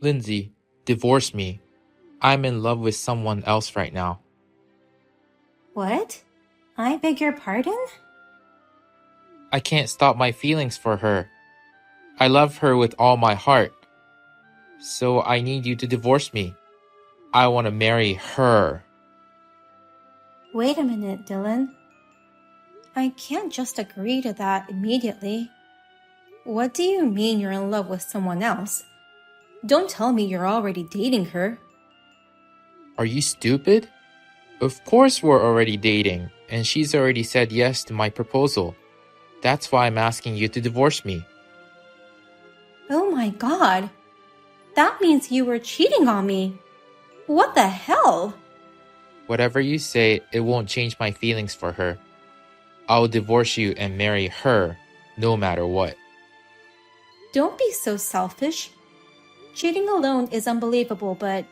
Lindsay, divorce me. I'm in love with someone else right now. What? I beg your pardon? I can't stop my feelings for her. I love her with all my heart. So I need you to divorce me. I want to marry her. Wait a minute, Dylan. I can't just agree to that immediately. What do you mean you're in love with someone else? Don't tell me you're already dating her. Are you stupid? Of course we're already dating, and she's already said yes to my proposal. That's why I'm asking you to divorce me. Oh my god! That means you were cheating on me! What the hell? Whatever you say, it won't change my feelings for her. I'll divorce you and marry her, no matter what. Don't be so selfish. Cheating alone is unbelievable, but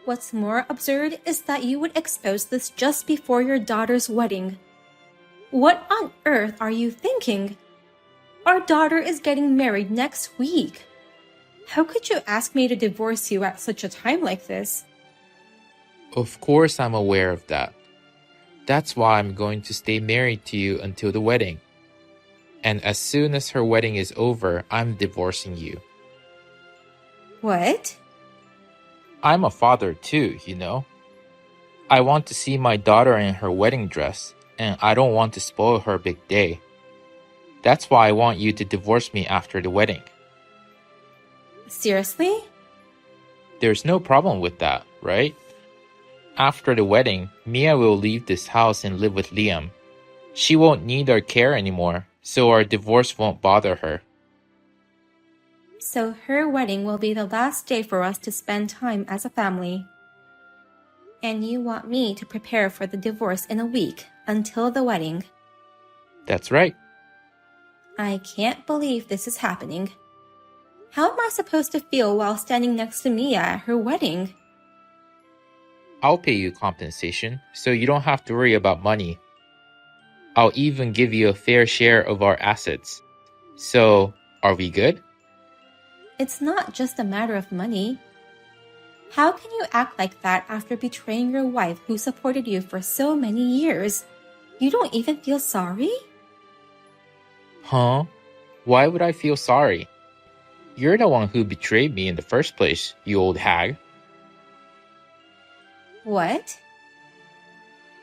what's more absurd is that you would expose this just before your daughter's wedding. What on earth are you thinking? Our daughter is getting married next week. How could you ask me to divorce you at such a time like this? Of course I'm aware of that. That's why I'm going to stay married to you until the wedding. And as soon as her wedding is over, I'm divorcing you. What? I'm a father too, you know. I want to see my daughter in her wedding dress, and I don't want to spoil her big day. That's why I want you to divorce me after the wedding. Seriously? There's no problem with that, right? After the wedding, Mia will leave this house and live with Liam. She won't need our care anymore, so our divorce won't bother her. So her wedding will be the last day for us to spend time as a family. And you want me to prepare for the divorce in a week until the wedding. That's right. I can't believe this is happening. How am I supposed to feel while standing next to Mia at her wedding? I'll pay you compensation, so you don't have to worry about money. I'll even give you a fair share of our assets. So, are we good? It's not just a matter of money. How can you act like that after betraying your wife who supported you for so many years? You don't even feel sorry? Huh? Why would I feel sorry? You're the one who betrayed me in the first place, you old hag. What?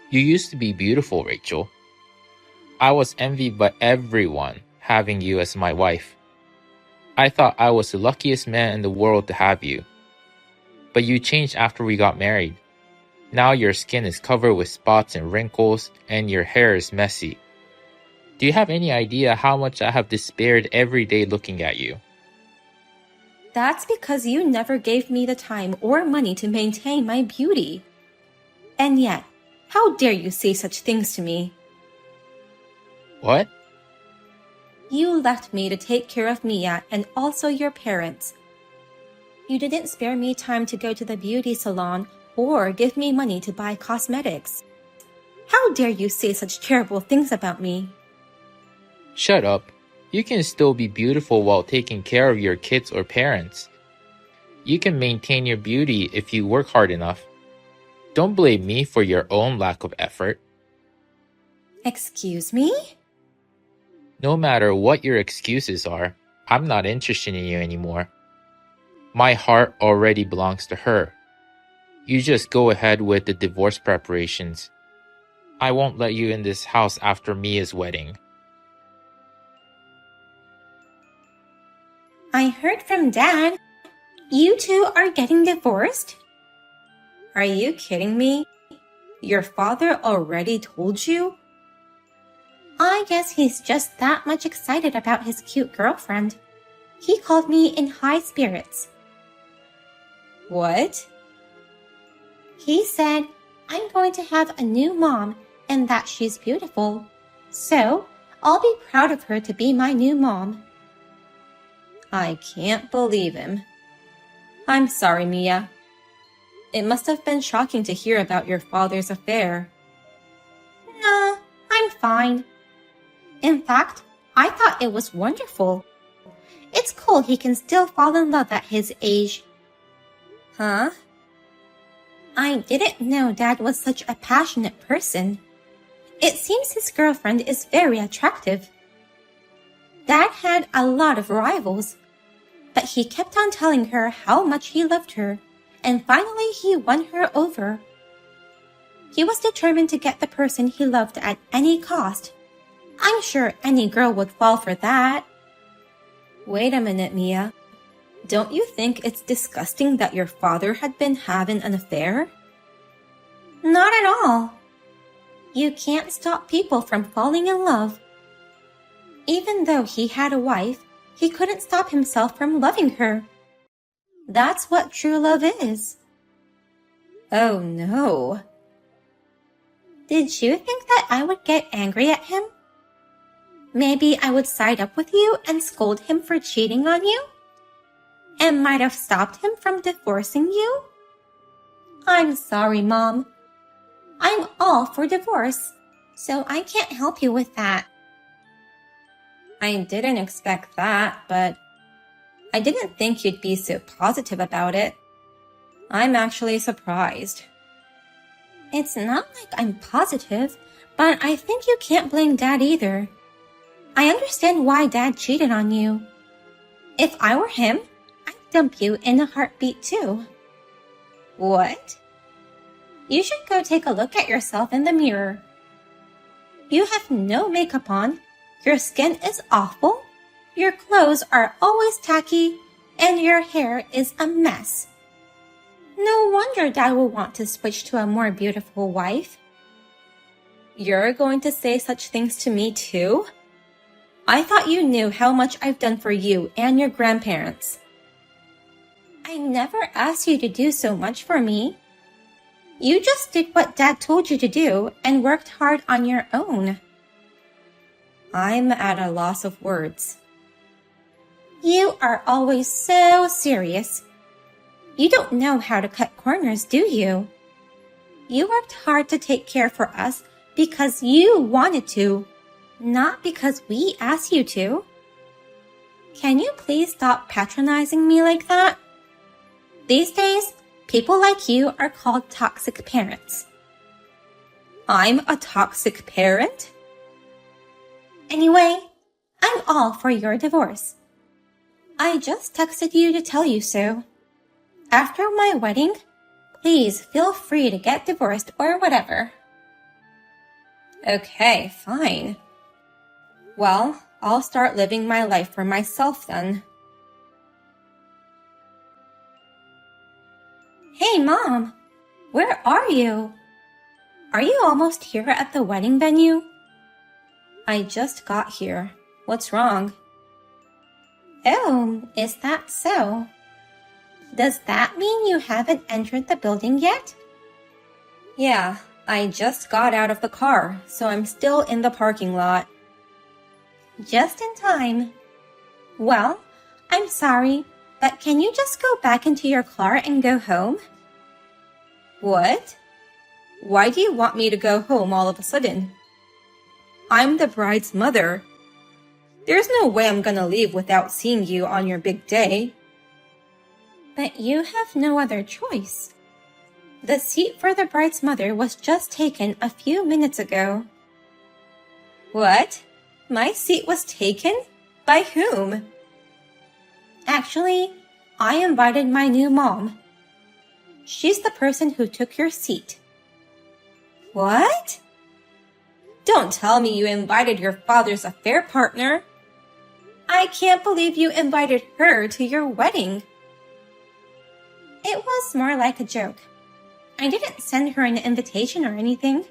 You used to be beautiful, Rachel. I was envied by everyone having you as my wife. I thought I was the luckiest man in the world to have you. But you changed after we got married. Now your skin is covered with spots and wrinkles, and your hair is messy. Do you have any idea how much I have despaired every day looking at you? That's because you never gave me the time or money to maintain my beauty. And yet, how dare you say such things to me? What? You left me to take care of Mia and also your parents. You didn't spare me time to go to the beauty salon or give me money to buy cosmetics. How dare you say such terrible things about me? Shut up. You can still be beautiful while taking care of your kids or parents. You can maintain your beauty if you work hard enough. Don't blame me for your own lack of effort. Excuse me? No matter what your excuses are, I'm not interested in you anymore. My heart already belongs to her. You just go ahead with the divorce preparations. I won't let you in this house after Mia's wedding. I heard from Dad. You two are getting divorced? Are you kidding me? Your father already told you? I guess he's just that much excited about his cute girlfriend. He called me in high spirits. What? He said, I'm going to have a new mom and that she's beautiful. So, I'll be proud of her to be my new mom. I can't believe him. I'm sorry, Mia. It must have been shocking to hear about your father's affair. I'm fine. In fact, I thought it was wonderful. It's cool he can still fall in love at his age. Huh? I didn't know Dad was such a passionate person. It seems his girlfriend is very attractive. Dad had a lot of rivals, but he kept on telling her how much he loved her, and finally he won her over. He was determined to get the person he loved at any cost. I'm sure any girl would fall for that. Wait a minute, Mia. Don't you think it's disgusting that your father had been having an affair? Not at all. You can't stop people from falling in love. Even though he had a wife, he couldn't stop himself from loving her. That's what true love is. Oh no. Did you think that I would get angry at him? Maybe I would side up with you and scold him for cheating on you? And might have stopped him from divorcing you? I'm sorry, Mom. I'm all for divorce, so I can't help you with that. I didn't expect that, but I didn't think you'd be so positive about it. I'm actually surprised. It's not like I'm positive, but I think you can't blame Dad either. I understand why Dad cheated on you. If I were him, I'd dump you in a heartbeat too. What? You should go take a look at yourself in the mirror. You have no makeup on, your skin is awful, your clothes are always tacky, and your hair is a mess. No wonder Dad will want to switch to a more beautiful wife. You're going to say such things to me too? I thought you knew how much I've done for you and your grandparents. I never asked you to do so much for me. You just did what Dad told you to do and worked hard on your own. I'm at a loss of words. You are always so serious. You don't know how to cut corners, do you? You worked hard to take care for us because you wanted to, not because we asked you to. Can you please stop patronizing me like that? These days, people like you are called toxic parents. I'm a toxic parent? Anyway, I'm all for your divorce. I just texted you to tell you so. After my wedding, please feel free to get divorced or whatever. Okay, fine. Well, I'll start living my life for myself then. Hey, Mom! Where are you? Are you almost here at the wedding venue? I just got here. What's wrong? Oh, is that so? Does that mean you haven't entered the building yet? Yeah, I just got out of the car, so I'm still in the parking lot. Just in time. Well, I'm sorry, but can you just go back into your car and go home? What? Why do you want me to go home all of a sudden? I'm the bride's mother. There's no way I'm gonna leave without seeing you on your big day. But you have no other choice. The seat for the bride's mother was just taken a few minutes ago. What? My seat was taken? By whom? Actually, I invited my new mom. She's the person who took your seat. What? Don't tell me you invited your father's affair partner. I can't believe you invited her to your wedding. It was more like a joke. I didn't send her an invitation or anything.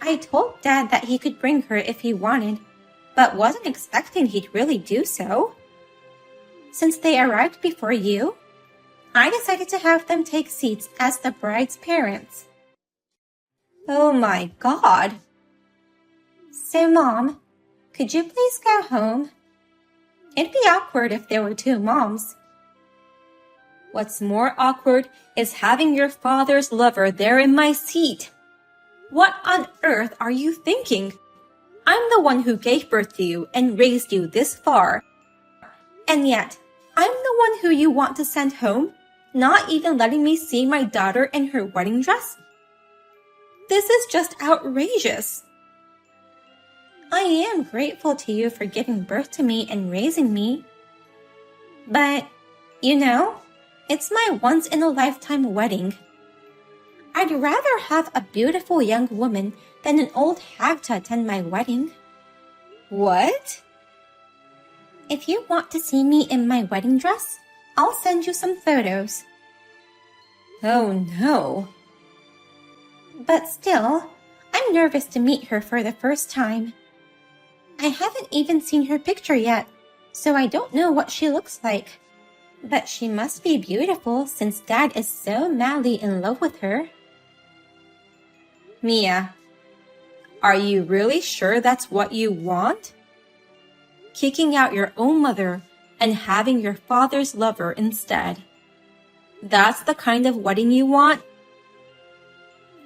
I told Dad that he could bring her if he wanted, but wasn't expecting he'd really do so. Since they arrived before you, I decided to have them take seats as the bride's parents. Oh my God! So, Mom, could you please go home? It'd be awkward if there were two moms. What's more awkward is having your father's lover there in my seat. What on earth are you thinking? I'm the one who gave birth to you and raised you this far. And yet, I'm the one who you want to send home, not even letting me see my daughter in her wedding dress? This is just outrageous. I am grateful to you for giving birth to me and raising me. But, it's my once-in-a-lifetime wedding. I'd rather have a beautiful young woman than an old hag to attend my wedding. What? If you want to see me in my wedding dress, I'll send you some photos. Oh no. But still, I'm nervous to meet her for the first time. I haven't even seen her picture yet, so I don't know what she looks like. But she must be beautiful since Dad is so madly in love with her. Mia, are you really sure that's what you want? Kicking out your own mother and having your father's lover instead. That's the kind of wedding you want?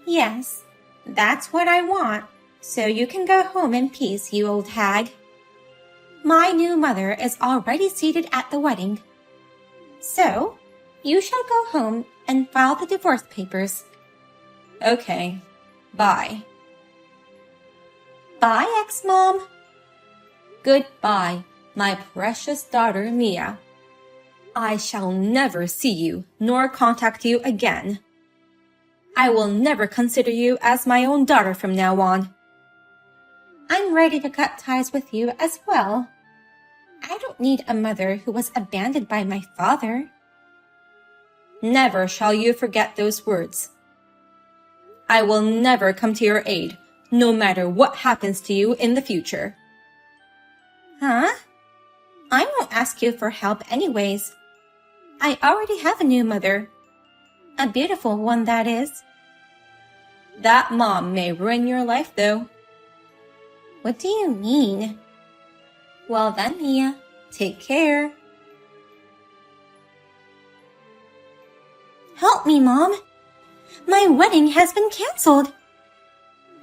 Yes, that's what I want, so you can go home in peace, you old hag. My new mother is already seated at the wedding. So, you shall go home and file the divorce papers. Okay, bye. Bye, ex-mom. Goodbye, my precious daughter Mia. I shall never see you nor contact you again. I will never consider you as my own daughter from now on. I'm ready to cut ties with you as well. I don't need a mother who was abandoned by my father. Never shall you forget those words. I will never come to your aid, no matter what happens to you in the future. Huh? I won't ask you for help anyways. I already have a new mother. A beautiful one, that is. That mom may ruin your life, though. What do you mean? Well then, Mia, take care. Help me, Mom. My wedding has been canceled.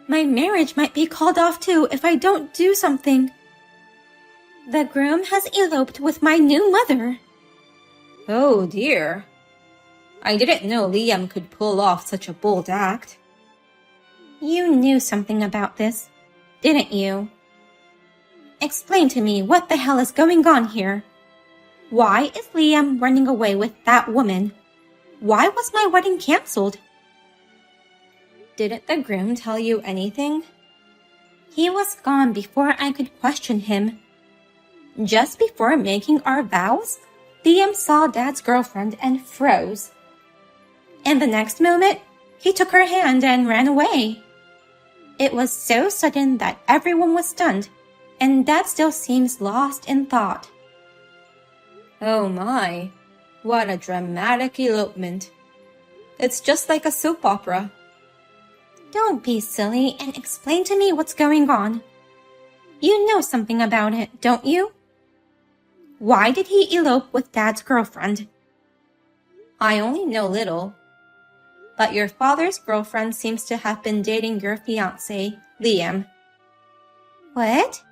My marriage might be called off too if I don't do something. The groom has eloped with my new mother. Oh dear. I didn't know Liam could pull off such a bold act. You knew something about this, didn't you? Explain to me what the hell is going on here. Why is Liam running away with that woman? Why was my wedding canceled? Didn't the groom tell you anything? He was gone before I could question him. Just before making our vows, Liam saw Dad's girlfriend and froze. And the next moment, he took her hand and ran away. It was so sudden that everyone was stunned, and Dad still seems lost in thought. Oh my, what a dramatic elopement. It's just like a soap opera. Don't be silly and explain to me what's going on. You know something about it, don't you? Why did he elope with Dad's girlfriend? I only know little. But your father's girlfriend seems to have been dating your fiancé, Liam. What?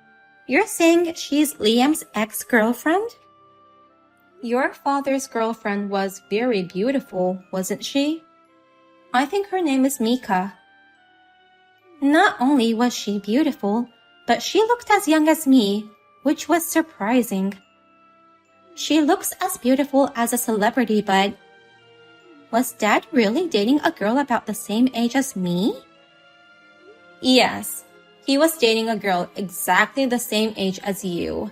You're saying she's Liam's ex-girlfriend? Your father's girlfriend was very beautiful, wasn't she? I think her name is Mika. Not only was she beautiful, but she looked as young as me, which was surprising. She looks as beautiful as a celebrity, but... Was Dad really dating a girl about the same age as me? Yes, he was dating a girl exactly the same age as you.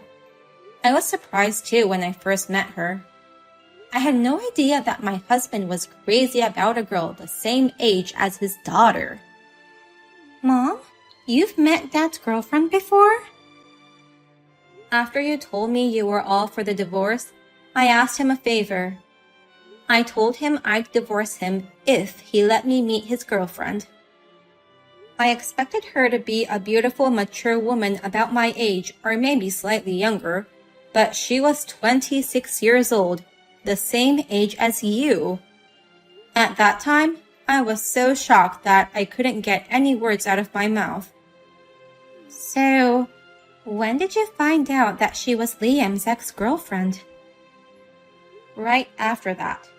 I was surprised too when I first met her. I had no idea that my husband was crazy about a girl the same age as his daughter. Mom, you've met Dad's girlfriend before? After you told me you were all for the divorce, I asked him a favor. I told him I'd divorce him if he let me meet his girlfriend. I expected her to be a beautiful, mature woman about my age or maybe slightly younger, but she was 26 years old, the same age as you. At that time, I was so shocked that I couldn't get any words out of my mouth. So, When did you find out that she was Liam's ex-girlfriend? Right after that.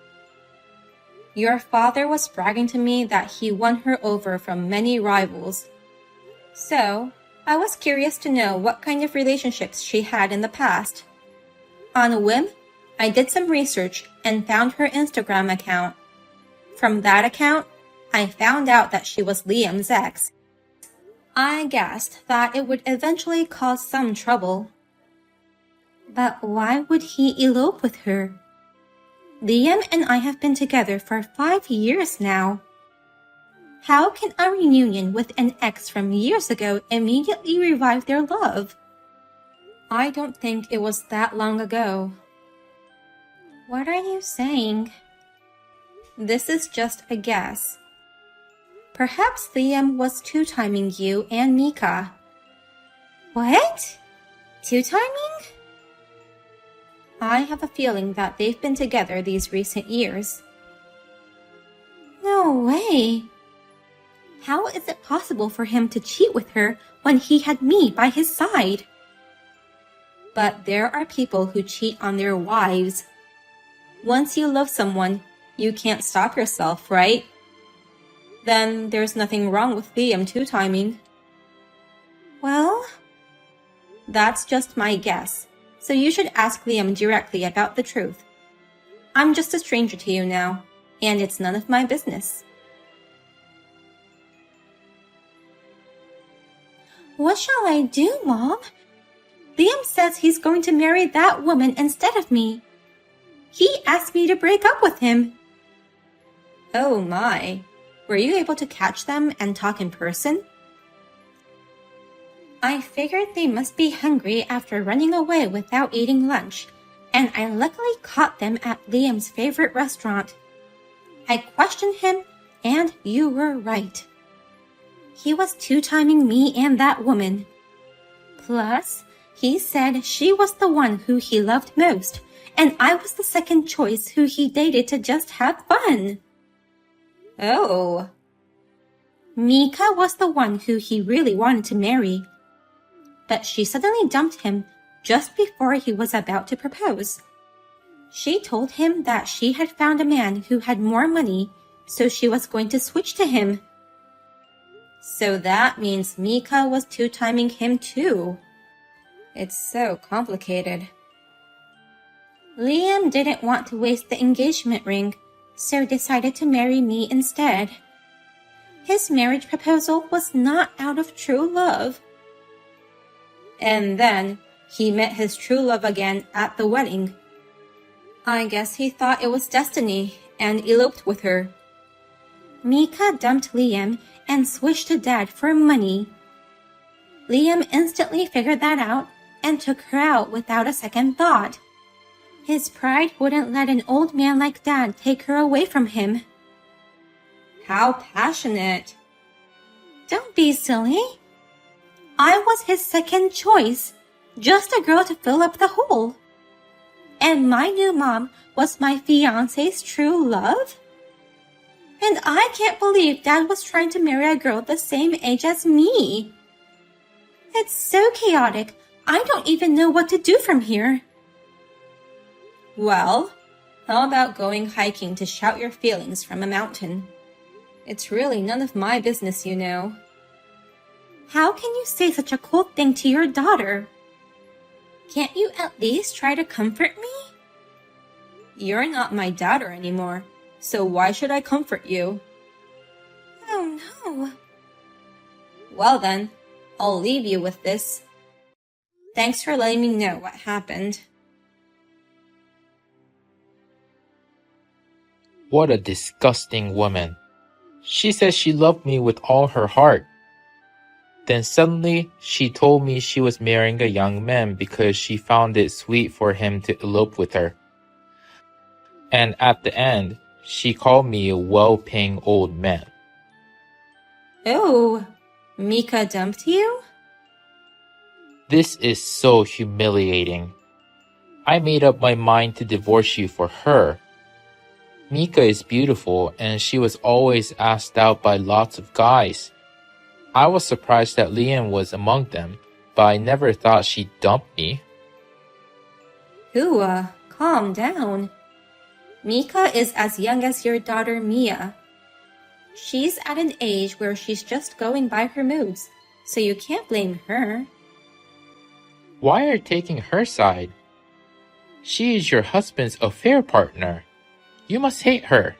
Your father was bragging to me that he won her over from many rivals. So, I was curious to know what kind of relationships she had in the past. On a whim, I did some research and found her Instagram account. From that account, I found out that she was Liam's ex. I guessed that it would eventually cause some trouble. But why would he elope with her? Liam and I have been together for 5 years now. How can a reunion with an ex from years ago immediately revive their love? I don't think it was that long ago. What are you saying? This is just a guess. Perhaps Liam was two-timing you and Mika. What? Two-timing? I have a feeling that they've been together these recent years. No way! How is it possible for him to cheat with her when he had me by his side? But there are people who cheat on their wives. Once you love someone, you can't stop yourself, right? Then there's nothing wrong with Liam two-timing. Well, that's just my guess, so you should ask Liam directly about the truth. I'm just a stranger to you now, and it's none of my business. What shall I do, Mom? Liam says he's going to marry that woman instead of me. He asked me to break up with him. Oh my. Were you able to catch them and talk in person? I figured they must be hungry after running away without eating lunch, and I luckily caught them at Liam's favorite restaurant. I questioned him, and you were right. He was two-timing me and that woman. Plus, he said she was the one who he loved most, and I was the second choice who he dated to just have fun. Oh. Mika was the one who he really wanted to marry. But she suddenly dumped him just before he was about to propose. She told him that she had found a man who had more money, so she was going to switch to him. So that means Mika was two-timing him too. It's so complicated. Liam didn't want to waste the engagement ring, so decided to marry me instead. His marriage proposal was not out of true love. And then he met his true love again at the wedding. I guess he thought it was destiny and eloped with her. Mika dumped Liam and switched to Dad for money. Liam instantly figured that out and took her out without a second thought. His pride wouldn't let an old man like Dad take her away from him. How passionate. Don't be silly. I was his second choice, just a girl to fill up the hole. And my new mom was my fiancé's true love? And I can't believe Dad was trying to marry a girl the same age as me. It's so chaotic, I don't even know what to do from here. Well, how about going hiking to shout your feelings from a mountain? It's really none of my business, you know. How can you say such a cold thing to your daughter? Can't you at least try to comfort me? You're not my daughter anymore, so why should I comfort you? Oh no. Well then, I'll leave you with this. Thanks for letting me know what happened. What a disgusting woman. She said she loved me with all her heart. Then suddenly, she told me she was marrying a young man because she found it sweet for him to elope with her. And at the end, she called me a well-paying old man. Oh, Mika dumped you? This is so humiliating. I made up my mind to divorce you for her. Mika is beautiful and she was always asked out by lots of guys. I was surprised that Liam was among them, but I never thought she'd dump me. Hua, calm down. Mika is as young as your daughter Mia. She's at an age where she's just going by her moods, so you can't blame her. Why are you taking her side? She is your husband's affair partner. You must hate her.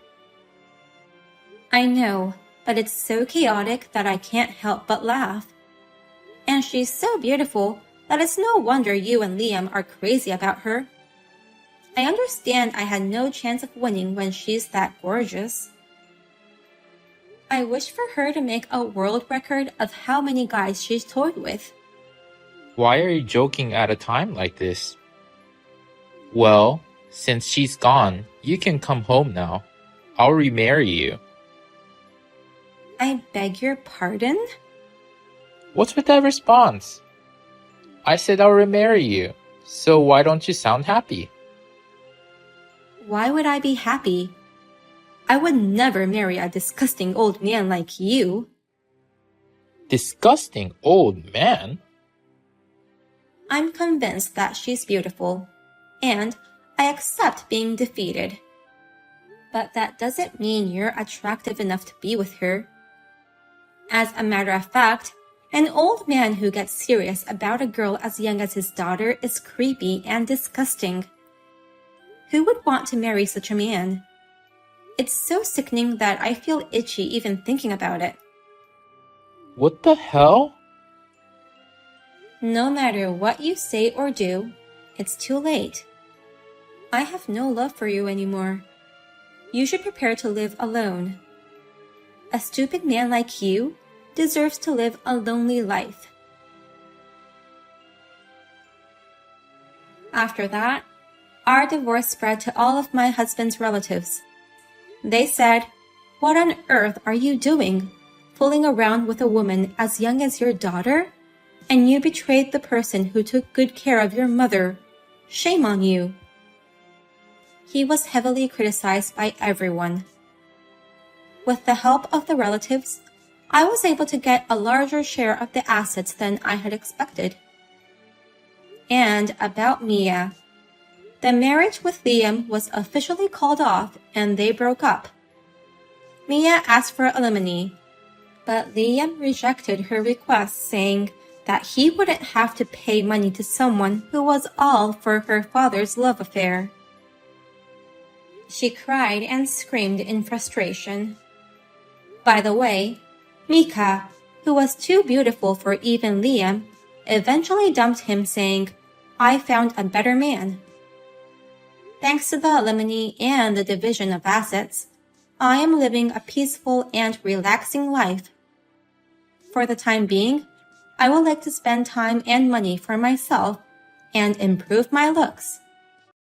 I know, but it's so chaotic that I can't help but laugh. And she's so beautiful that it's no wonder you and Liam are crazy about her. I understand I had no chance of winning when she's that gorgeous. I wish for her to make a world record of how many guys she's toyed with. Why are you joking at a time like this? Well, since she's gone, you can come home now. I'll remarry you. I beg your pardon? What's with that response? I said I'll remarry you, so why don't you sound happy? Why would I be happy? I would never marry a disgusting old man like you. Disgusting old man? I'm convinced that she's beautiful, and I accept being defeated. But that doesn't mean you're attractive enough to be with her. As a matter of fact, an old man who gets serious about a girl as young as his daughter is creepy and disgusting. Who would want to marry such a man? It's so sickening that I feel itchy even thinking about it. What the hell? No matter what you say or do, it's too late. I have no love for you anymore. You should prepare to live alone. A stupid man like you deserves to live a lonely life. After that, our divorce spread to all of my husband's relatives. They said, "What on earth are you doing, fooling around with a woman as young as your daughter? And you betrayed the person who took good care of your mother. Shame on you." He was heavily criticized by everyone. With the help of the relatives, I was able to get a larger share of the assets than I had expected. And about Mia. The marriage with Liam was officially called off and they broke up. Mia asked for alimony, but Liam rejected her request, saying that he wouldn't have to pay money to someone who was all for her father's love affair. She cried and screamed in frustration. By the way, Mika, who was too beautiful for even Liam, eventually dumped him, saying, "I found a better man." Thanks to the alimony and the division of assets, I am living a peaceful and relaxing life. For the time being, I would like to spend time and money for myself and improve my looks.